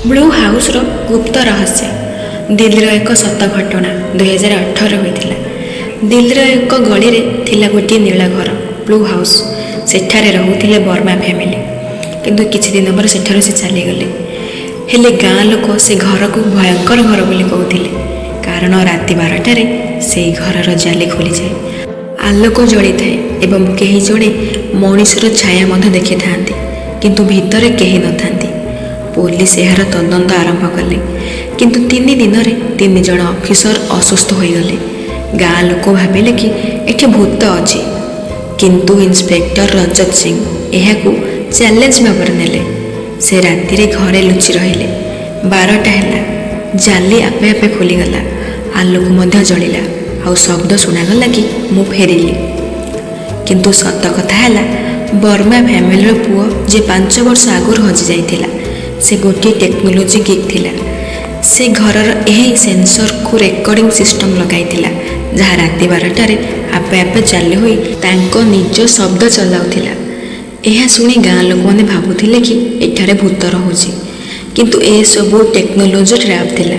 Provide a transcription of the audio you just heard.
Blue ହାଉସ୍ର ଗୁପ୍ତ ରହସ୍ୟ। ଦିଲ୍ଲୀର ଏକ ସତ ଘଟଣା 2018 ହୋଇଥିଲା। ଦିଲ୍ଲୀର ଏକ ଗଳିରେ ଥିଲା ଗୋଟିଏ ନୀଳ ଘର, ବ୍ଲୁ ହାଉସ୍। ସେଠାରେ ରହୁଥିଲେ ବର୍ମା ଫ୍ୟାମିଲି। କିନ୍ତୁ କିଛି ଦିନ ପରେ ସେଠାରୁ ସେ ଚାଲିଗଲେ। ହେଲେ ଗାଁ ଲୋକ ସେ ଘରକୁ ଭୟଙ୍କର ଘର ବୋଲି କହୁଥିଲେ, କାରଣ ରାତି 12ଟାରେ ସେଇ ଘରର ଜାଲି ଖୋଲିଯାଏ, ଆଲୋକ ଜଳିଥାଏ ଏବଂ କେହି ଜଣେ ମଣିଷର ଛାୟା ମଧ୍ୟ ଦେଖିଥାନ୍ତି, କିନ୍ତୁ ଭିତରେ କେହି ନଥାନ୍ତି। ପୋଲିସ ଏହାର ତଦନ୍ତ ଆରମ୍ଭ କଲେ, କିନ୍ତୁ 3 ଦିନରେ 3 ଜଣ ଅଫିସର ଅସୁସ୍ଥ ହୋଇଗଲେ। ଗାଁ ଲୋକ ଭାବିଲେ କି ଏଠି ଭୂତ ଅଛି, କିନ୍ତୁ ଇନ୍ସପେକ୍ଟର ରଜତ ସିଂ ଏହାକୁ ଚ୍ୟାଲେଞ୍ଜ ଭାବରେ ନେଲେ। ସେ ରାତିରେ ଘରେ ଲୁଚି ରହିଲେ। 12ଟା ହେଲା, ଜାଲି ଆପେ ଆପେ ଖୋଲିଗଲା, ଆଲୋକ ମଧ୍ୟ ଜଳିଲା, ଆଉ ଶବ୍ଦ ଶୁଣାଗଲା କି ମୁଁ ଫେରିଲି। କିନ୍ତୁ ସତ କଥା ହେଲା, ବର୍ମା ଫ୍ୟାମିଲିର ପୁଅ ଯେ 5 ବର୍ଷ ଆଗରୁ ହଜିଯାଇଥିଲା, ସେ ଗୋଟିଏ ଟେକ୍ନୋଲୋଜି ଗିକ୍ ଥିଲା। ସେ ଘରର ଏହି ସେନ୍ସରକୁ ରେକର୍ଡ଼ିଂ ସିଷ୍ଟମ୍ ଲଗାଇଥିଲା, ଯାହା ରାତି 12ଟାରେ ଆପେ ଆପେ ଚାଲି ହୋଇ ତାଙ୍କ ନିଜ ଶବ୍ଦ ଚଲାଉଥିଲା। ଏହା ଶୁଣି ଗାଁ ଲୋକମାନେ ଭାବୁଥିଲେ କି ଏଠାରେ ଭୂତ ରହୁଛି, କିନ୍ତୁ ଏସବୁ ଟେକ୍ନୋଲୋଜି ଟ୍ରାପ୍ ଥିଲା।